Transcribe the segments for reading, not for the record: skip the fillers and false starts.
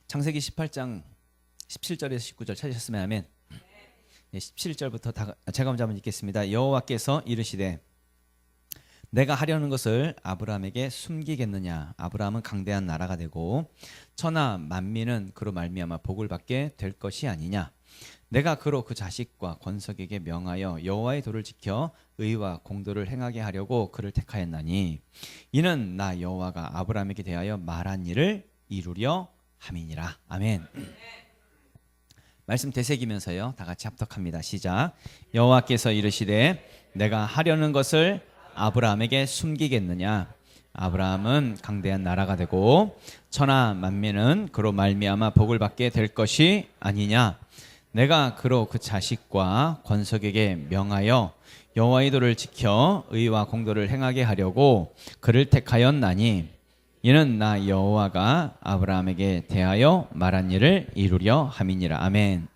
창세기 18장 17절에서 19절 찾으셨으면 아멘. 17절부터 제가 먼저 한번 읽겠습니다. 여호와께서 이르시되 내가 하려는 것을 아브라함에게 숨기겠느냐. 아브라함은 강대한 나라가 되고 천하 만민은 그로 말미암아 복을 받게 될 것이 아니냐. 내가 그로 그 자식과 권석에게 명하여 여호와의 도를 지켜 의와 공도를 행하게 하려고 그를 택하였나니 이는 나 여호와가 아브라함에게 대하여 말한 일을 이루려 함이니라. 아멘. 말씀 되새기면서요, 다 같이 합독합니다. 시작. 여호와께서 이르시되 내가 하려는 것을 아브라함에게 숨기겠느냐. 아브라함은 강대한 나라가 되고 천하 만민은 그로 말미암아 복을 받게 될 것이 아니냐. 내가 그로 그 자식과 권석에게 명하여 여호와의 도를 지켜 의와 공도를 행하게 하려고 그를 택하였나니 이는 나 여호와가 아브라함에게 대하여 말한 일을 이루려 함이니라. 아멘.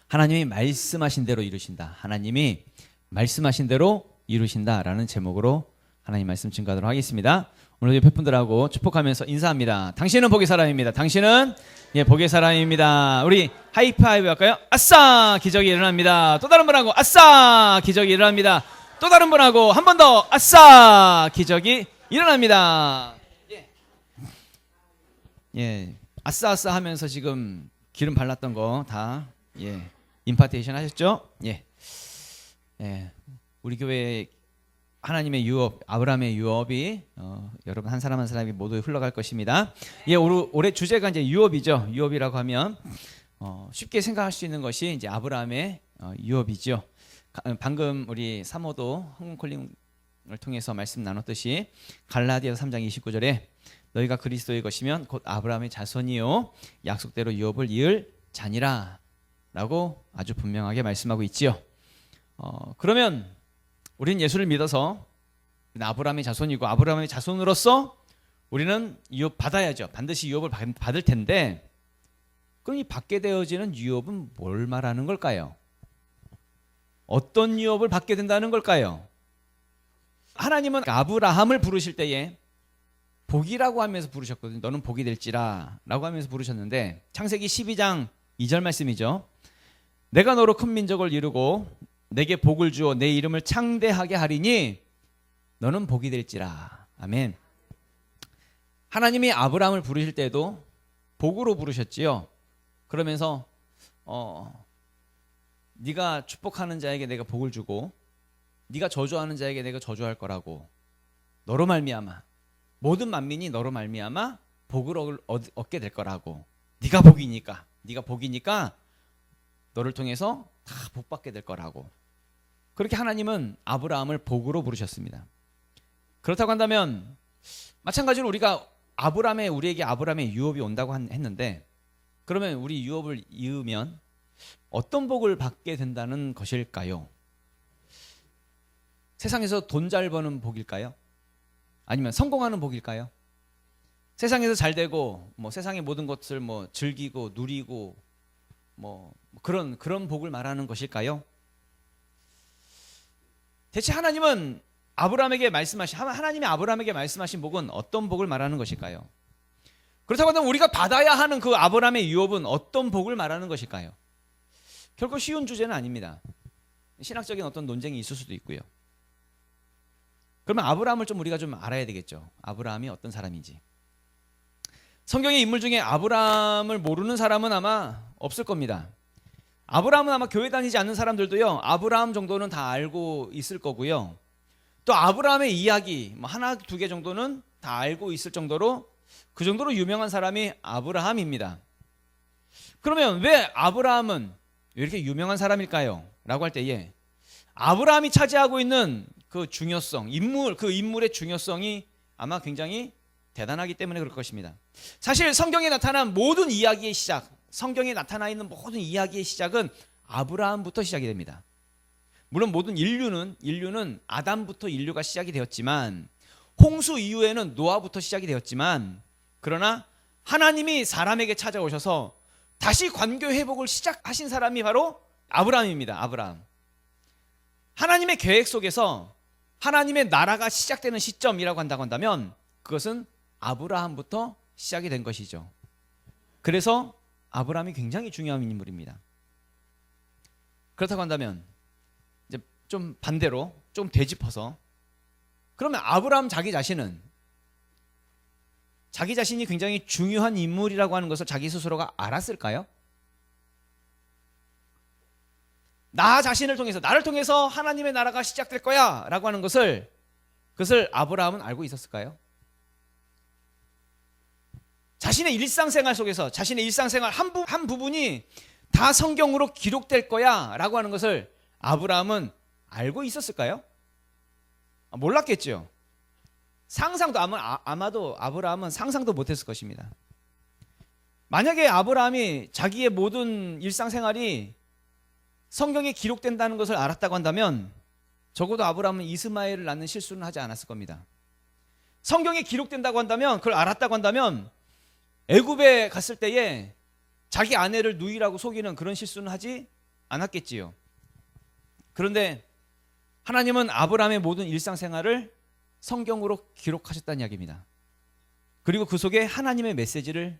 하나님이 말씀하신 대로 이루신다. 하나님이 말씀하신 대로 이루신다라는 제목으로 하나님 말씀 증거하도록 하겠습니다. 오늘 옆에 분들하고 축복하면서 인사합니다. 당신은 복의 사람입니다. 당신은 복의 사람입니다. 우리 하이파이브 할까요? 아싸! 기적이 일어납니다. 또 다른 분하고 아싸! 기적이 일어납니다. 또 다른 분하고 한 번 더 아싸! 기적이 일어납니다. 아싸 아싸 하면서 지금 기름 발랐던 거 다 임파테이션 하셨죠? 우리 교회 하나님의 유업, 아브라함의 유업이 여러분 한 사람 한 사람이 모두 흘러갈 것입니다. 올해 주제가 이제 유업이죠. 유업이라고 하면 쉽게 생각할 수 있는 것이 이제 아브라함의 유업이죠. 방금 우리 사모도 홍콩콜링을 통해서 말씀 나눴듯이 갈라디아서 3장 29절에 너희가 그리스도의 것이면 곧 아브라함의 자손이요 약속대로 유업을 이을 자니라 라고 아주 분명하게 말씀하고 있지요. 그러면 우리는 예수를 믿어서 아브라함의 자손이고 아브라함의 자손으로서 우리는 유업 받아야죠. 반드시 유업을 받을 텐데 그럼 이 받게 되어지는 유업은 뭘 말하는 걸까요? 어떤 유업을 받게 된다는 걸까요? 하나님은 아브라함을 부르실 때에 복이라고 하면서 부르셨거든요. 너는 복이 될지라 라고 하면서 부르셨는데 창세기 12장 2절 말씀이죠. 내가 너로 큰 민족을 이루고 내게 복을 주어 내 이름을 창대하게 하리니 너는 복이 될지라. 아멘. 하나님이 아브라함을 부르실 때도 복으로 부르셨지요. 그러면서 네가 축복하는 자에게 내가 복을 주고 네가 저주하는 자에게 내가 저주할 거라고 너로 말미암아 모든 만민이 너로 말미암아 복을 얻게 될 거라고 네가 복이니까 너를 통해서 다 복받게 될 거라고 그렇게 하나님은 아브라함을 복으로 부르셨습니다. 그렇다고 한다면 마찬가지로 우리에게 아브라함의 유업이 온다고 했는데 그러면 우리 유업을 이으면 어떤 복을 받게 된다는 것일까요? 세상에서 돈 잘 버는 복일까요? 아니면 성공하는 복일까요? 세상에서 잘 되고 세상의 모든 것을 즐기고 누리고 그런 복을 말하는 것일까요? 대체 하나님이 아브라함에게 말씀하신 복은 어떤 복을 말하는 것일까요? 그렇다고 한다면 우리가 받아야 하는 그 아브라함의 유업은 어떤 복을 말하는 것일까요? 결코 쉬운 주제는 아닙니다. 신학적인 어떤 논쟁이 있을 수도 있고요. 그러면 아브라함을 우리가 좀 알아야 되겠죠. 아브라함이 어떤 사람인지. 성경의 인물 중에 아브라함을 모르는 사람은 아마 없을 겁니다. 아브라함은 아마 교회 다니지 않는 사람들도요, 아브라함 정도는 다 알고 있을 거고요. 또 아브라함의 이야기 하나 두 개 정도는 다 알고 있을 정도로 그 정도로 유명한 사람이 아브라함입니다. 그러면 왜 아브라함은 왜 이렇게 유명한 사람일까요? 라고 할 때에 아브라함이 차지하고 있는 그 중요성, 그 인물의 중요성이 아마 굉장히 대단하기 때문에 그럴 것입니다. 사실 성경에 나타난 모든 이야기의 시작, 성경에 나타나 있는 모든 이야기의 시작은 아브라함부터 시작이 됩니다. 물론 모든 인류는 아담부터 인류가 시작이 되었지만 홍수 이후에는 노아부터 시작이 되었지만 그러나 하나님이 사람에게 찾아오셔서 다시 관계 회복을 시작하신 사람이 바로 아브라함입니다. 아브라함. 하나님의 계획 속에서 하나님의 나라가 시작되는 시점이라고 한다면 그것은 아브라함부터 시작이 된 것이죠. 그래서 아브라함이 굉장히 중요한 인물입니다. 그렇다고 한다면 이제 좀 반대로 좀 되짚어서, 그러면 아브라함 자기 자신은 자기 자신이 굉장히 중요한 인물이라고 하는 것을 자기 스스로가 알았을까요? 나 자신을 통해서, 나를 통해서 하나님의 나라가 시작될 거야 라고 하는 것을, 그것을 아브라함은 알고 있었을까요? 자신의 일상생활 속에서 자신의 일상생활 한 부분이 다 성경으로 기록될 거야 라고 하는 것을 아브라함은 알고 있었을까요? 몰랐겠죠. 상상도 아마도 아브라함은 상상도 못했을 것입니다. 만약에 아브라함이 자기의 모든 일상생활이 성경에 기록된다는 것을 알았다고 한다면 적어도 아브라함은 이스마엘을 낳는 실수는 하지 않았을 겁니다. 성경에 기록된다고 한다면, 그걸 알았다고 한다면 애굽에 갔을 때에 자기 아내를 누이라고 속이는 그런 실수는 하지 않았겠지요. 그런데 하나님은 아브라함의 모든 일상생활을 성경으로 기록하셨다는 이야기입니다. 그리고 그 속에 하나님의 메시지를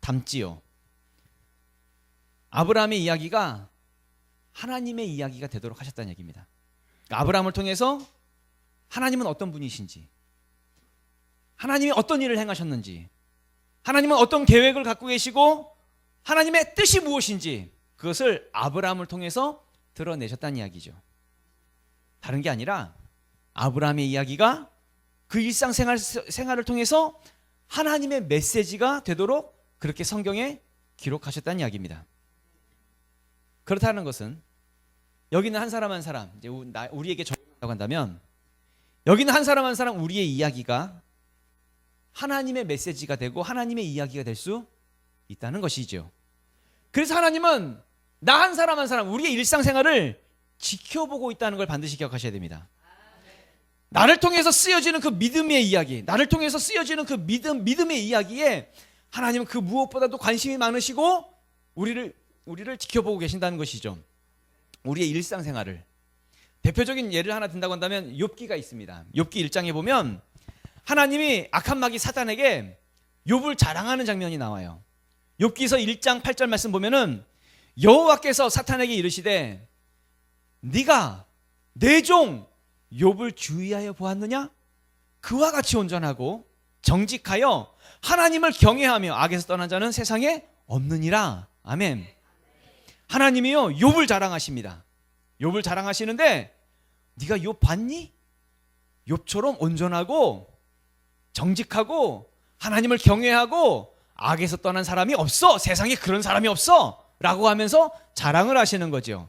담지요. 아브라함의 이야기가 하나님의 이야기가 되도록 하셨다는 얘기입니다. 그러니까 아브라함을 통해서 하나님은 어떤 분이신지, 하나님이 어떤 일을 행하셨는지, 하나님은 어떤 계획을 갖고 계시고 하나님의 뜻이 무엇인지, 그것을 아브라함을 통해서 드러내셨다는 이야기죠. 다른 게 아니라 아브라함의 이야기가 그 일상생활을 통해서 하나님의 메시지가 되도록 그렇게 성경에 기록하셨다는 이야기입니다. 그렇다는 것은 여기는 한 사람 한 사람, 이제 우리에게 적용한다고 한다면, 여기는 한 사람 한 사람 우리의 이야기가 하나님의 메시지가 되고 하나님의 이야기가 될 수 있다는 것이죠. 그래서 하나님은 나 한 사람 한 사람 우리의 일상생활을 지켜보고 있다는 걸 반드시 기억하셔야 됩니다. 나를 통해서 쓰여지는 그 믿음의 이야기, 나를 통해서 쓰여지는 그 믿음의 이야기에 하나님은 그 무엇보다도 관심이 많으시고 우리를 지켜보고 계신다는 것이죠. 우리의 일상생활을. 대표적인 예를 하나 든다고 한다면 욥기가 있습니다. 욥기 1장에 보면 하나님이 악한 마귀 사단에게 욥을 자랑하는 장면이 나와요. 욥기서 1장 8절 말씀 보면은 여호와께서 사탄에게 이르시되 네가 내 종 욥을 주의하여 보았느냐? 그와 같이 온전하고 정직하여 하나님을 경외하며 악에서 떠난 자는 세상에 없느니라. 아멘. 하나님이요 욥을 자랑하십니다. 욥을 자랑하시는데 네가 욥 봤니? 욥처럼 온전하고 정직하고 하나님을 경외하고 악에서 떠난 사람이 없어. 세상에 그런 사람이 없어 라고 하면서 자랑을 하시는 거죠.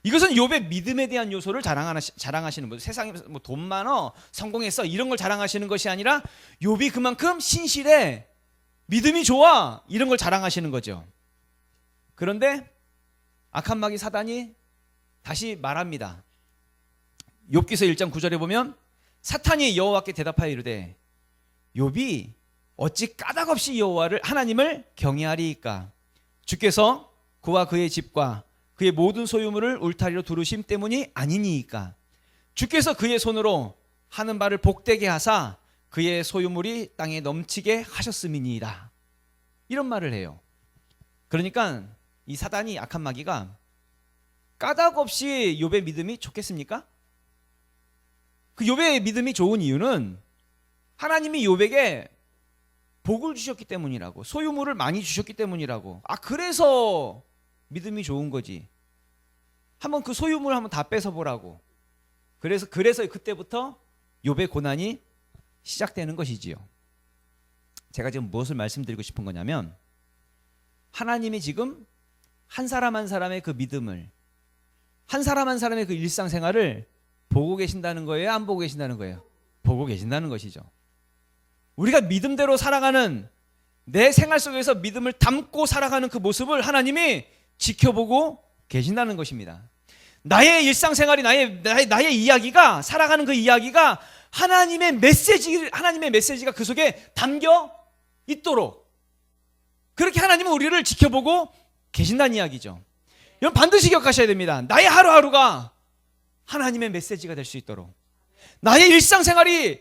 이것은 욥의 믿음에 대한 요소를 자랑하시는 거죠. 세상에 뭐 돈 많어, 성공했어 이런 걸 자랑하시는 것이 아니라 욥이 그만큼 신실해, 믿음이 좋아, 이런 걸 자랑하시는 거죠. 그런데 악한 마귀 사단이 다시 말합니다. 욥기서 1장 9절에 보면 사탄이 여호와께 대답하여 이르되 욥이 어찌 까닭없이 여호와를 하나님을 경외하리이까? 주께서 그와 그의 집과 그의 모든 소유물을 울타리로 두르심 때문이 아니니이까? 주께서 그의 손으로 하는 바를 복되게 하사 그의 소유물이 땅에 넘치게 하셨음이니이다. 이런 말을 해요. 그러니까 이 사단이, 악한 마귀가 까닭없이 욥의 믿음이 좋겠습니까? 그 욥의 믿음이 좋은 이유는 하나님이 욥에게 복을 주셨기 때문이라고, 소유물을 많이 주셨기 때문이라고. 그래서 믿음이 좋은 거지. 한번 그 소유물을 한번 다 뺏어보라고. 그래서 그때부터 욥의 고난이 시작되는 것이지요. 제가 지금 무엇을 말씀드리고 싶은 거냐면 하나님이 지금 한 사람 한 사람의 그 믿음을, 한 사람 한 사람의 그 일상생활을 보고 계신다는 거예요? 안 보고 계신다는 거예요? 보고 계신다는 것이죠. 우리가 믿음대로 살아가는, 내 생활 속에서 믿음을 담고 살아가는 그 모습을 하나님이 지켜보고 계신다는 것입니다. 나의 일상생활이, 나의 이야기가, 살아가는 그 이야기가 하나님의 메시지가 그 속에 담겨 있도록, 그렇게 하나님은 우리를 지켜보고 계신다는 이야기죠. 여러분 반드시 기억하셔야 됩니다. 나의 하루하루가 하나님의 메시지가 될 수 있도록, 나의 일상생활이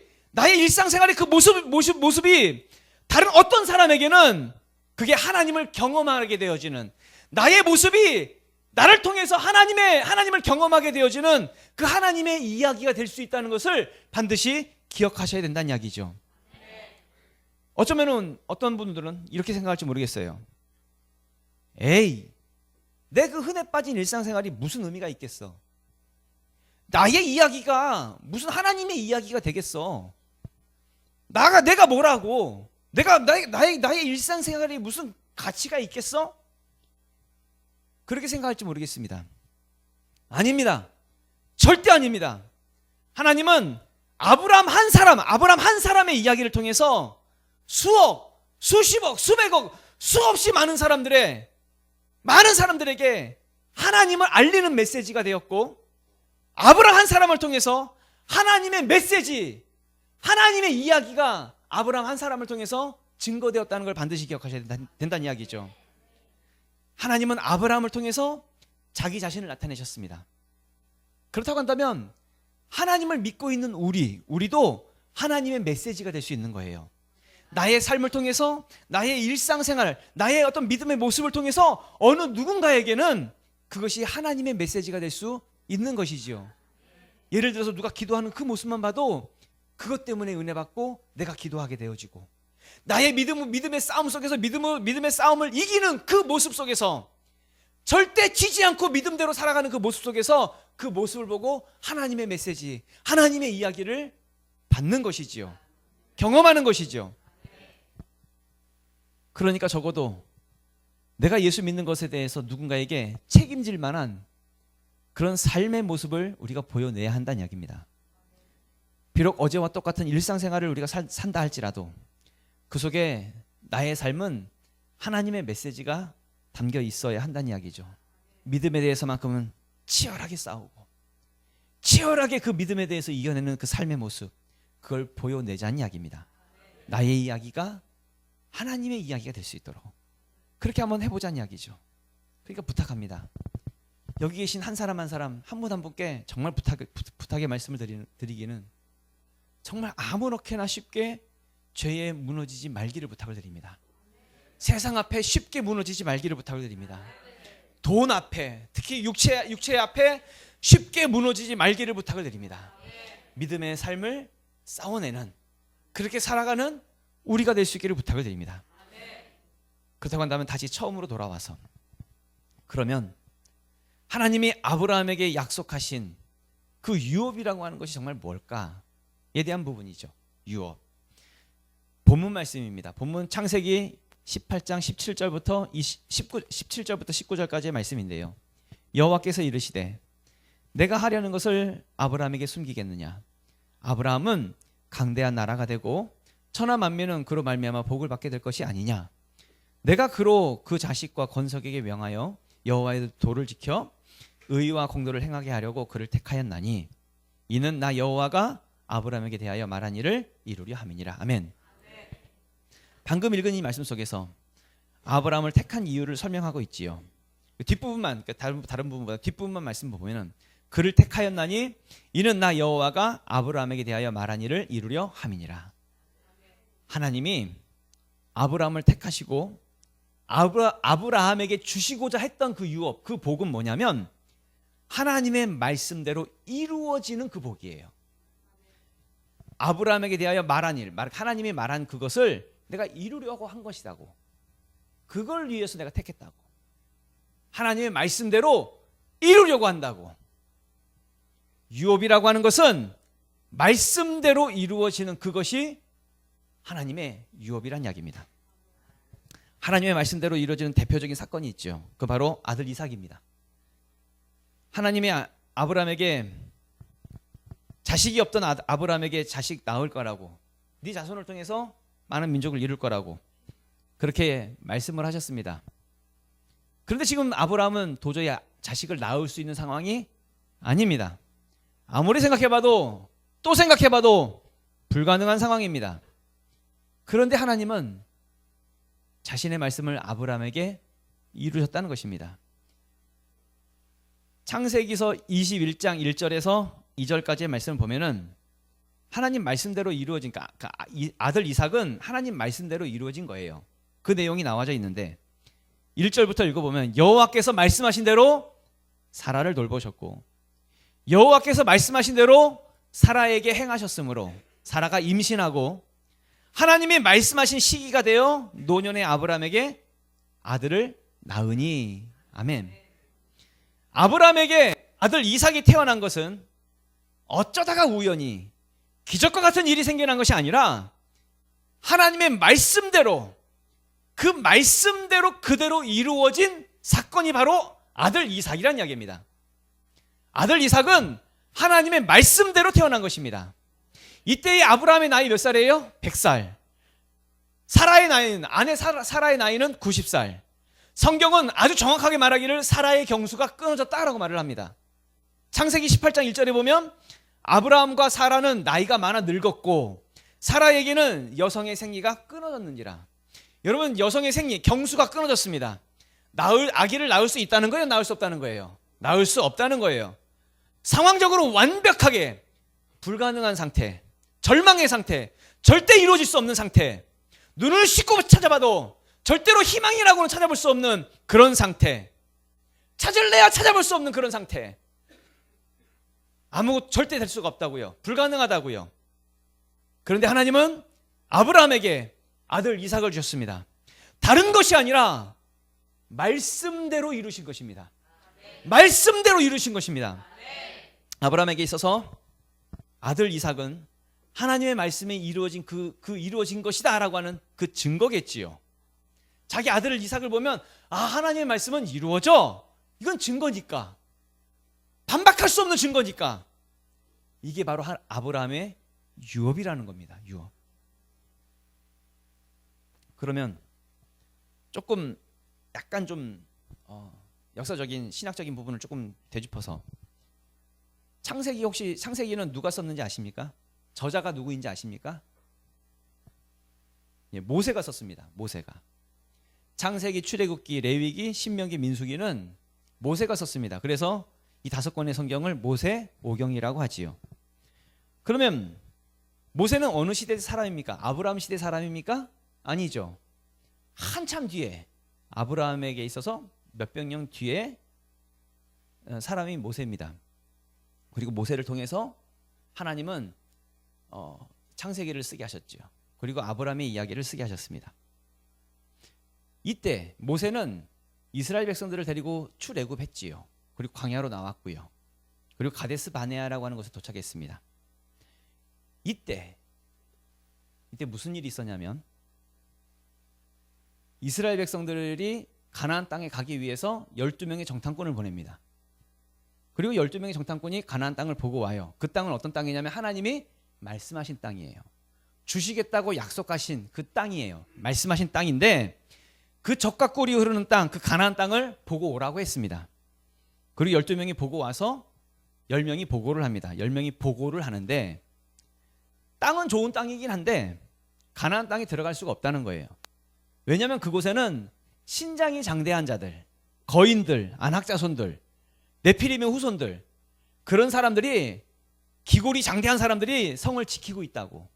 그 모습이 다른 어떤 사람에게는 그게 하나님을 경험하게 되어지는, 나의 모습이 나를 통해서 하나님을 경험하게 되어지는 그 하나님의 이야기가 될 수 있다는 것을 반드시 기억하셔야 된다는 이야기죠. 어쩌면은 어떤 분들은 이렇게 생각할지 모르겠어요. 에이, 내 그 흔해 빠진 일상생활이 무슨 의미가 있겠어? 나의 이야기가 무슨 하나님의 이야기가 되겠어? 내가 뭐라고? 나의 일상생활이 무슨 가치가 있겠어? 그렇게 생각할지 모르겠습니다. 아닙니다. 절대 아닙니다. 하나님은 아브라함 한 사람의 이야기를 통해서 수억, 수십억, 수백억, 수없이 많은 사람들에게 하나님을 알리는 메시지가 되었고, 아브라함 한 사람을 통해서 하나님의 메시지, 하나님의 이야기가 아브라함 한 사람을 통해서 증거되었다는 걸 반드시 기억하셔야 된다는 이야기죠. 하나님은 아브라함을 통해서 자기 자신을 나타내셨습니다. 그렇다고 한다면 하나님을 믿고 있는 우리도 하나님의 메시지가 될 수 있는 거예요. 나의 삶을 통해서, 나의 일상생활, 나의 어떤 믿음의 모습을 통해서 어느 누군가에게는 그것이 하나님의 메시지가 될 수 있는 것이지요. 예를 들어서 누가 기도하는 그 모습만 봐도 그것 때문에 은혜 받고 내가 기도하게 되어지고, 나의 믿음의 싸움 속에서 믿음의 싸움을 이기는 그 모습 속에서, 절대 지지 않고 믿음대로 살아가는 그 모습 속에서 그 모습을 보고 하나님의 메시지, 하나님의 이야기를 받는 것이지요. 경험하는 것이지요. 그러니까 적어도 내가 예수 믿는 것에 대해서 누군가에게 책임질 만한 그런 삶의 모습을 우리가 보여내야 한다는 이야기입니다. 비록 어제와 똑같은 일상생활을 우리가 산다 할지라도 그 속에 나의 삶은 하나님의 메시지가 담겨 있어야 한다는 이야기죠. 믿음에 대해서만큼은 치열하게 싸우고 치열하게 그 믿음에 대해서 이겨내는 그 삶의 모습, 그걸 보여내자는 이야기입니다. 나의 이야기가 하나님의 이야기가 될 수 있도록 그렇게 한번 해보자는 이야기죠. 그러니까 부탁합니다. 여기 계신 한 사람 한 분 한 분께 정말 부탁의 말씀을 드리기는 정말 아무렇게나 쉽게 죄에 무너지지 말기를 부탁을 드립니다. 세상 앞에 쉽게 무너지지 말기를 부탁을 드립니다. 돈 앞에, 특히 육체 앞에 쉽게 무너지지 말기를 부탁을 드립니다. 믿음의 삶을 싸워내는, 그렇게 살아가는 우리가 될 수 있기를 부탁을 드립니다. 그렇다고 한다면 다시 처음으로 돌아와서, 그러면 하나님이 아브라함에게 약속하신 그 유업이라고 하는 것이 정말 뭘까에 대한 부분이죠. 유업. 본문 말씀입니다. 본문 창세기 18장 17절부터 19절까지의 말씀인데요. 여호와께서 이르시되 내가 하려는 것을 아브라함에게 숨기겠느냐? 아브라함은 강대한 나라가 되고 천하 만민은 그로 말미암아 복을 받게 될 것이 아니냐? 내가 그로 그 자식과 건석에게 명하여 여호와의 도를 지켜 의와 공도를 행하게 하려고 그를 택하였나니 이는 나 여호와가 아브라함에게 대하여 말한 일을 이루려 함이니라. 아멘. 방금 읽은 이 말씀 속에서 아브라함을 택한 이유를 설명하고 있지요. 뒷부분만, 다른 부분보다 뒷부분만 말씀 보면은 그를 택하였나니 이는 나 여호와가 아브라함에게 대하여 말한 일을 이루려 함이니라. 하나님이 아브라함을 택하시고 아브라함에게 주시고자 했던 그 유업, 그 복은 뭐냐면 하나님의 말씀대로 이루어지는 그 복이에요. 아브라함에게 대하여 말한 일, 하나님이 말한 그것을 내가 이루려고 한 것이라고, 그걸 위해서 내가 택했다고, 하나님의 말씀대로 이루려고 한다고. 유업이라고 하는 것은 말씀대로 이루어지는 그것이 하나님의 유업이란 이야기입니다. 하나님의 말씀대로 이루어지는 대표적인 사건이 있죠. 그 바로 아들 이삭입니다. 하나님이 아브라함에게 자식이 없던 아브라함에게 자식 낳을 거라고, 네 자손을 통해서 많은 민족을 이룰 거라고 그렇게 말씀을 하셨습니다. 그런데 지금 아브라함은 도저히 자식을 낳을 수 있는 상황이 아닙니다. 아무리 생각해봐도 또 생각해봐도 불가능한 상황입니다. 그런데 하나님은 자신의 말씀을 아브라함에게 이루셨다는 것입니다. 창세기서 21장 1절에서 2절까지의 말씀을 보면은 하나님 말씀대로 이루어진, 아들 이삭은 하나님 말씀대로 이루어진 거예요. 그 내용이 나와져 있는데 1절부터 읽어보면 여호와께서 말씀하신 대로 사라를 돌보셨고 여호와께서 말씀하신 대로 사라에게 행하셨으므로 사라가 임신하고 하나님이 말씀하신 시기가 되어 노년의 아브라함에게 아들을 낳으니. 아멘. 아브라함에게 아들 이삭이 태어난 것은 어쩌다가 우연히 기적과 같은 일이 생겨난 것이 아니라 하나님의 말씀대로 그 말씀대로 그대로 이루어진 사건이 바로 아들 이삭이란 이야기입니다. 아들 이삭은 하나님의 말씀대로 태어난 것입니다. 이때의 아브라함의 나이 몇 살이에요? 100살. 사라의 나이는 아내 사라의 나이는 90살. 성경은 아주 정확하게 말하기를 사라의 경수가 끊어졌다라고 말을 합니다. 창세기 18장 1절에 보면 아브라함과 사라는 나이가 많아 늙었고 사라에게는 여성의 생리가 끊어졌는지라. 여러분, 여성의 생리, 경수가 끊어졌습니다. 아기를 낳을 수 있다는 거예요? 낳을 수 없다는 거예요? 낳을 수 없다는 거예요. 상황적으로 완벽하게 불가능한 상태, 절망의 상태, 절대 이루어질 수 없는 상태, 눈을 씻고 찾아봐도 절대로 희망이라고는 찾아볼 수 없는 그런 상태, 찾을래야 찾아볼 수 없는 그런 상태, 아무 절대 될 수가 없다고요. 불가능하다고요. 그런데 하나님은 아브라함에게 아들 이삭을 주셨습니다. 다른 것이 아니라 말씀대로 이루신 것입니다. 말씀대로 이루신 것입니다. 아브라함에게 있어서 아들 이삭은 하나님의 말씀에 이루어진 그 이루어진 것이다 라고 하는 그 증거겠지요. 자기 아들 이삭을 보면 하나님의 말씀은 이루어져. 이건 증거니까. 반박할 수 없는 증거니까. 이게 바로 아브라함의 유업이라는 겁니다. 유업. 그러면 조금 약간 좀 역사적인 신학적인 부분을 조금 되짚어서 창세기는 누가 썼는지 아십니까? 저자가 누구인지 아십니까? 예, 모세가 썼습니다. 모세가. 창세기, 출애굽기, 레위기, 신명기, 민수기는 모세가 썼습니다. 그래서 이 5권의 성경을 모세오경이라고 하지요. 그러면 모세는 어느 시대 사람입니까? 아브라함 시대 사람입니까? 아니죠. 한참 뒤에 아브라함에게 있어서 몇백 년 뒤에 사람이 모세입니다. 그리고 모세를 통해서 하나님은 창세기를 쓰게 하셨죠. 그리고 아브라함의 이야기를 쓰게 하셨습니다. 이때 모세는 이스라엘 백성들을 데리고 출애굽했지요. 그리고 광야로 나왔고요. 그리고 가데스 바네아라고 하는 곳에 도착했습니다. 이때 무슨 일이 있었냐면 이스라엘 백성들이 가나안 땅에 가기 위해서 12명의 정탐꾼을 보냅니다. 그리고 12명의 정탐꾼이 가나안 땅을 보고 와요. 그 땅은 어떤 땅이냐면 하나님이 말씀하신 땅이에요. 주시겠다고 약속하신 그 땅이에요. 말씀하신 땅인데 그 젖과 꿀이 흐르는 땅, 그 가나안 땅을 보고 오라고 했습니다. 그리고 12명이 보고 와서 10명이 보고를 합니다. 10명이 보고를 하는데 땅은 좋은 땅이긴 한데 가나안 땅에 들어갈 수가 없다는 거예요. 왜냐하면 그곳에는 신장이 장대한 자들, 거인들, 안악자손들, 네피림의 후손들, 그런 사람들이, 기골이 장대한 사람들이 성을 지키고 있다고.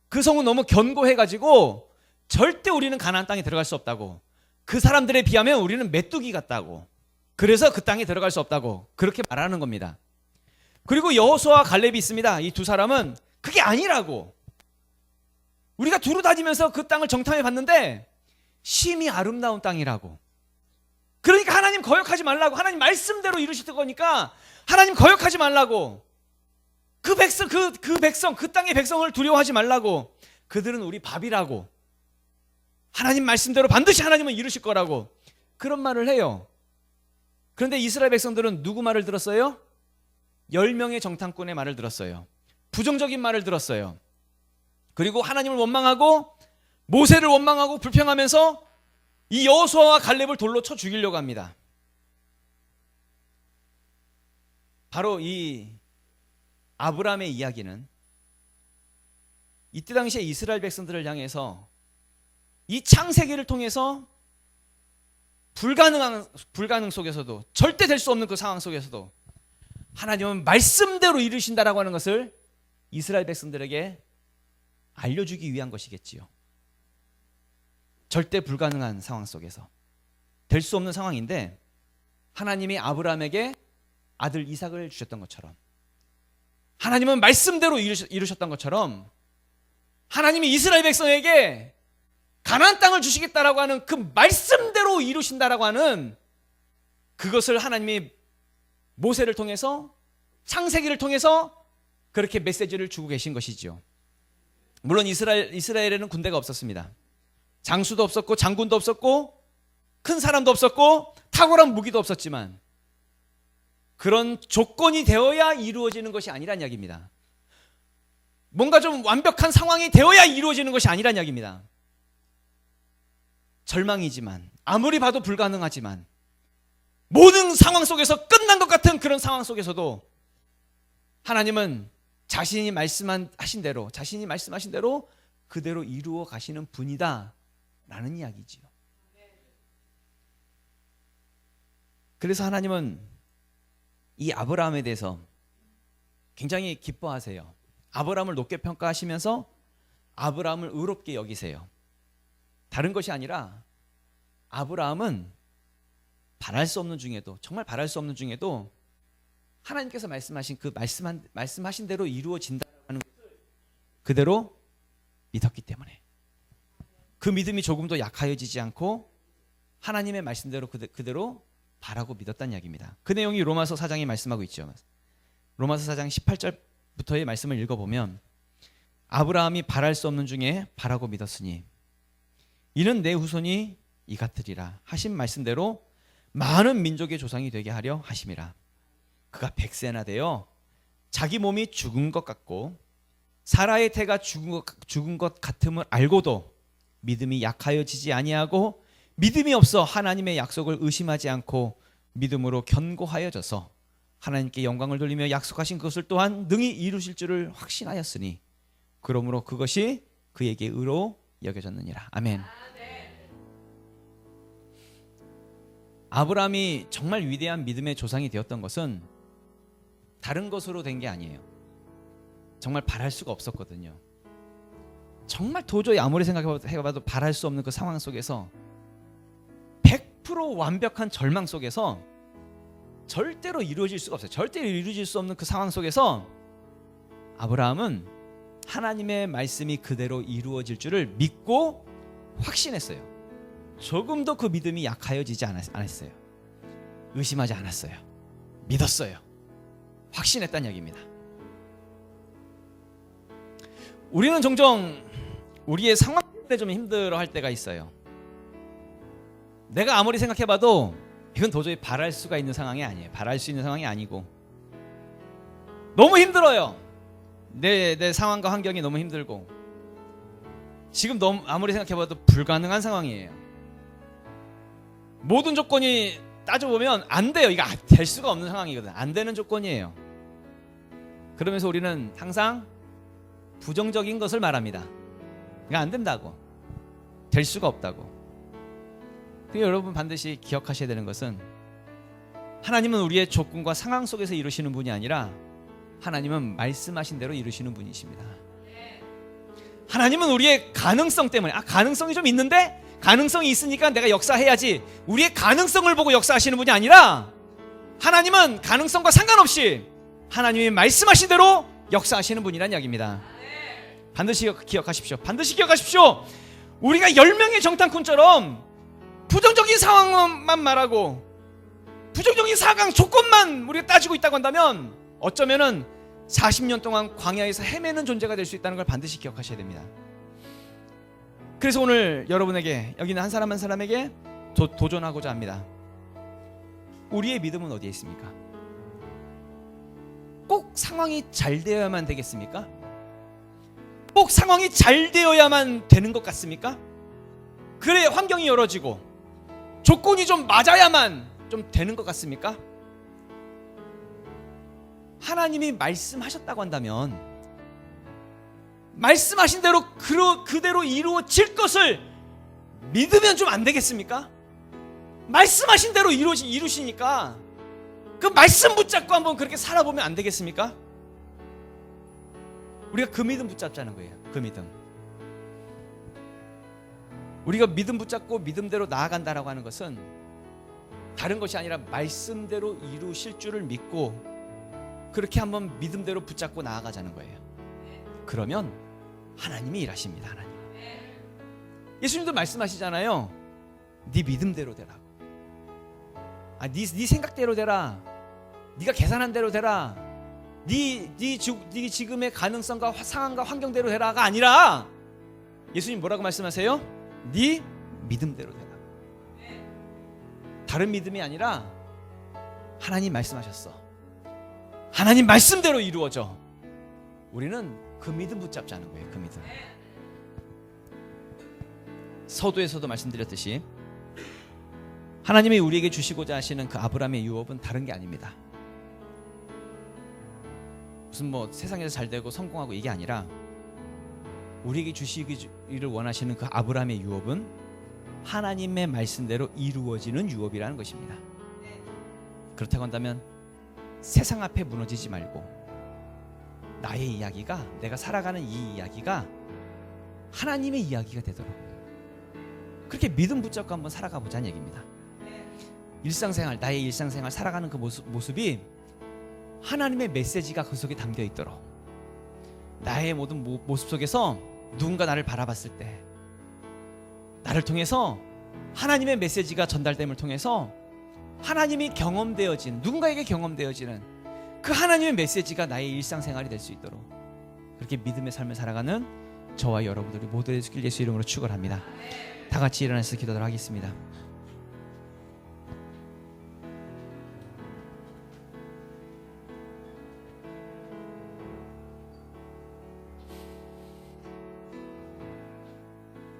그 성은 너무 견고해가지고 절대 우리는 가나안 땅에 들어갈 수 없다고. 그 사람들에 비하면 우리는 메뚜기 같다고. 그래서 그 땅에 들어갈 수 없다고 그렇게 말하는 겁니다. 그리고 여호수아와 갈렙이 있습니다. 이 두 사람은 그게 아니라고. 우리가 두루 다니면서 그 땅을 정탐해 봤는데 심히 아름다운 땅이라고. 그러니까 하나님 거역하지 말라고. 하나님 말씀대로 이루실 거니까 하나님 거역하지 말라고. 그 백성, 그 땅의 백성을 두려워하지 말라고. 그들은 우리 밥이라고. 하나님 말씀대로 반드시 하나님은 이루실 거라고. 그런 말을 해요. 그런데 이스라엘 백성들은 누구 말을 들었어요? 10명의 정탐꾼의 말을 들었어요. 부정적인 말을 들었어요. 그리고 하나님을 원망하고 모세를 원망하고 불평하면서 이 여호수아와 갈렙을 돌로 쳐 죽이려고 합니다. 바로 이 아브라함의 이야기는 이때 당시에 이스라엘 백성들을 향해서 이 창세기를 통해서 불가능 속에서도, 절대 될 수 없는 그 상황 속에서도 하나님은 말씀대로 이루신다라고 하는 것을 이스라엘 백성들에게 알려주기 위한 것이겠지요. 절대 불가능한 상황 속에서 될 수 없는 상황인데 하나님이 아브라함에게 아들 이삭을 주셨던 것처럼, 하나님은 말씀대로 이루셨던 것처럼, 하나님이 이스라엘 백성에게 가나안 땅을 주시겠다라고 하는 그 말씀대로 이루신다라고 하는 그것을 하나님이 모세를 통해서, 창세기를 통해서 그렇게 메시지를 주고 계신 것이죠. 물론 이스라엘에는 군대가 없었습니다. 장수도 없었고 장군도 없었고 큰 사람도 없었고 탁월한 무기도 없었지만 그런 조건이 되어야 이루어지는 것이 아니란 이야기입니다. 뭔가 좀 완벽한 상황이 되어야 이루어지는 것이 아니란 이야기입니다. 절망이지만, 아무리 봐도 불가능하지만, 모든 상황 속에서 끝난 것 같은 그런 상황 속에서도 하나님은 자신이 말씀하신 대로, 자신이 말씀하신 대로 그대로 이루어 가시는 분이다 라는 이야기지요. 그래서 하나님은 이 아브라함에 대해서 굉장히 기뻐하세요. 아브라함을 높게 평가하시면서 아브라함을 의롭게 여기세요. 다른 것이 아니라 아브라함은 바랄 수 없는 중에도, 정말 바랄 수 없는 중에도 하나님께서 말씀하신 그 말씀하신 대로 이루어진다는 것을 그대로 믿었기 때문에, 그 믿음이 조금도 약하여지지 않고 하나님의 말씀대로 그대로 바라고 믿었다는 이야기입니다. 그 내용이 로마서 4장이 말씀하고 있죠. 로마서 4장 18절부터의 말씀을 읽어보면 아브라함이 바랄 수 없는 중에 바라고 믿었으니 이는 내 후손이 이같으리라 하신 말씀대로 많은 민족의 조상이 되게 하려 하심이라. 그가 100세나 되어 자기 몸이 죽은 것 같고 사라의 태가 죽은 것 같음을 알고도 믿음이 약하여지지 아니하고 믿음이 없어 하나님의 약속을 의심하지 않고 믿음으로 견고하여져서 하나님께 영광을 돌리며 약속하신 그것을 또한 능히 이루실 줄을 확신하였으니 그러므로 그것이 그에게 의로 여겨졌느니라. 아멘. 아브라함이 정말 위대한 믿음의 조상이 되었던 것은 다른 것으로 된 게 아니에요. 정말 바랄 수가 없었거든요. 정말 도저히 아무리 생각해봐도 바랄 수 없는 그 상황 속에서 100% 완벽한 절망 속에서 절대로 이루어질 수가 없어요. 절대로 이루어질 수 없는 그 상황 속에서 아브라함은 하나님의 말씀이 그대로 이루어질 줄을 믿고 확신했어요. 조금도 그 믿음이 약하여지지 않았어요. 의심하지 않았어요. 믿었어요. 확신했다는 얘기입니다. 우리는 종종 우리의 상황 때문에 좀 힘들어할 때가 있어요. 내가 아무리 생각해봐도 이건 도저히 바랄 수가 있는 상황이 아니에요. 바랄 수 있는 상황이 아니고 너무 힘들어요. 내 상황과 환경이 너무 힘들고 지금 너무 아무리 생각해봐도 불가능한 상황이에요. 모든 조건이 따져보면 안 돼요. 이거 될 수가 없는 상황이거든. 안 되는 조건이에요. 그러면서 우리는 항상 부정적인 것을 말합니다. 이거 안 된다고, 될 수가 없다고. 여러분 반드시 기억하셔야 되는 것은 하나님은 우리의 조건과 상황 속에서 이루시는 분이 아니라 하나님은 말씀하신 대로 이루시는 분이십니다. 하나님은 우리의 가능성 때문에 가능성이 좀 있는데 가능성이 있으니까 내가 역사해야지, 우리의 가능성을 보고 역사하시는 분이 아니라 하나님은 가능성과 상관없이 하나님이 말씀하신 대로 역사하시는 분이란 이야기입니다. 반드시 기억하십시오. 반드시 기억하십시오. 우리가 10명의 정탐꾼처럼 부정적인 상황만 말하고 부정적인 상황 조건만 우리가 따지고 있다고 한다면 어쩌면은 40년 동안 광야에서 헤매는 존재가 될 수 있다는 걸 반드시 기억하셔야 됩니다. 그래서 오늘 여러분에게, 여기 있는 한 사람 한 사람에게 도전하고자 합니다. 우리의 믿음은 어디에 있습니까? 꼭 상황이 잘 되어야만 되겠습니까? 꼭 상황이 잘 되어야만 되는 것 같습니까? 그래 환경이 열어지고 조건이 좀 맞아야만 좀 되는 것 같습니까? 하나님이 말씀하셨다고 한다면 말씀하신 대로 그대로 이루어질 것을 믿으면 좀 안 되겠습니까? 말씀하신 대로 이루시니까 그 말씀 붙잡고 한번 그렇게 살아보면 안 되겠습니까? 우리가 그 믿음 붙잡자는 거예요. 그 믿음. 우리가 믿음 붙잡고 믿음대로 나아간다라고 하는 것은 다른 것이 아니라 말씀대로 이루실 줄을 믿고 그렇게 한번 믿음대로 붙잡고 나아가자는 거예요. 그러면 하나님이 일하십니다. 하나님. 예수님도 말씀하시잖아요. 네 믿음대로 되라고. 네 생각대로 되라. 네가 계산한 대로 되라. 네 지금의 가능성과 상황과 환경대로 되라가 아니라 예수님 뭐라고 말씀하세요? 네 믿음대로 되라. 다른 믿음이 아니라 하나님 말씀하셨어. 하나님 말씀대로 이루어져. 우리는 그 믿음 붙잡자는 거예요. 그 믿음. 서두에서도 말씀드렸듯이 하나님이 우리에게 주시고자 하시는 그 아브라함의 유업은 다른 게 아닙니다. 무슨 뭐 세상에서 잘 되고 성공하고 이게 아니라 우리에게 주시기를 원하시는 그 아브라함의 유업은 하나님의 말씀대로 이루어지는 유업이라는 것입니다. 그렇다고 한다면 세상 앞에 무너지지 말고 나의 이야기가, 내가 살아가는 이 이야기가 하나님의 이야기가 되도록 그렇게 믿음 붙잡고 한번 살아가 보자는 얘기입니다. 일상생활, 나의 일상생활 살아가는 그 모습이 하나님의 메시지가 그 속에 담겨 있도록, 나의 모든 모습 속에서 누군가 나를 바라봤을 때 나를 통해서 하나님의 메시지가 전달됨을 통해서 하나님이 경험되어진, 누군가에게 경험되어지는 그 하나님의 메시지가 나의 일상생활이 될 수 있도록 그렇게 믿음의 삶을 살아가는 저와 여러분들이 모두 되시길 예수 이름으로 축원합니다. 다 같이 일어나서 기도를 하겠습니다.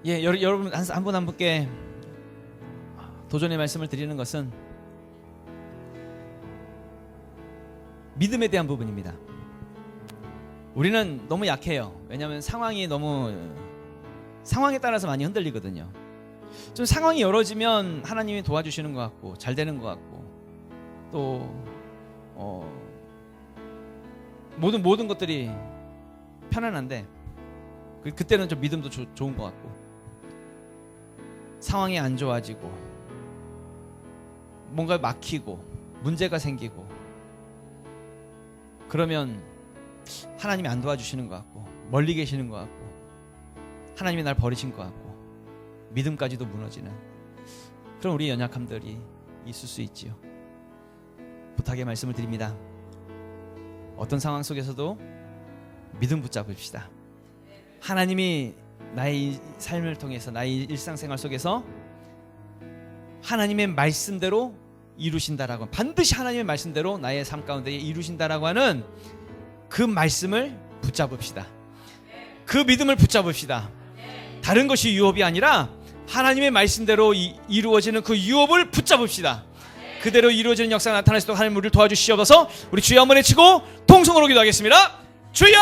예, 여러분 한 분 한 분께 도전의 말씀을 드리는 것은 믿음에 대한 부분입니다. 우리는 너무 약해요. 왜냐하면 상황에 따라서 많이 흔들리거든요. 좀 상황이 열어지면 하나님이 도와주시는 것 같고 잘 되는 것 같고 또 모든 것들이 편안한데 그때는 좀 믿음도 좋은 것 같고 상황이 안 좋아지고 뭔가 막히고 문제가 생기고 그러면 하나님이 안 도와주시는 것 같고 멀리 계시는 것 같고 하나님이 날 버리신 것 같고 믿음까지도 무너지는 그런 우리의 연약함들이 있을 수 있지요. 부탁의 말씀을 드립니다. 어떤 상황 속에서도 믿음 붙잡읍시다. 하나님이 나의 삶을 통해서 나의 일상생활 속에서 하나님의 말씀대로 이루신다라고, 반드시 하나님의 말씀대로 나의 삶 가운데 이루신다라고 하는 그 말씀을 붙잡읍시다. 그 믿음을 붙잡읍시다. 다른 것이 유업이 아니라 하나님의 말씀대로 이루어지는 그 유업을 붙잡읍시다. 그대로 이루어지는 역사가 나타날 수 있도록 하나님 우리를 도와주시옵소서. 우리 주여 한번 외치고 통성으로 기도하겠습니다. 주여!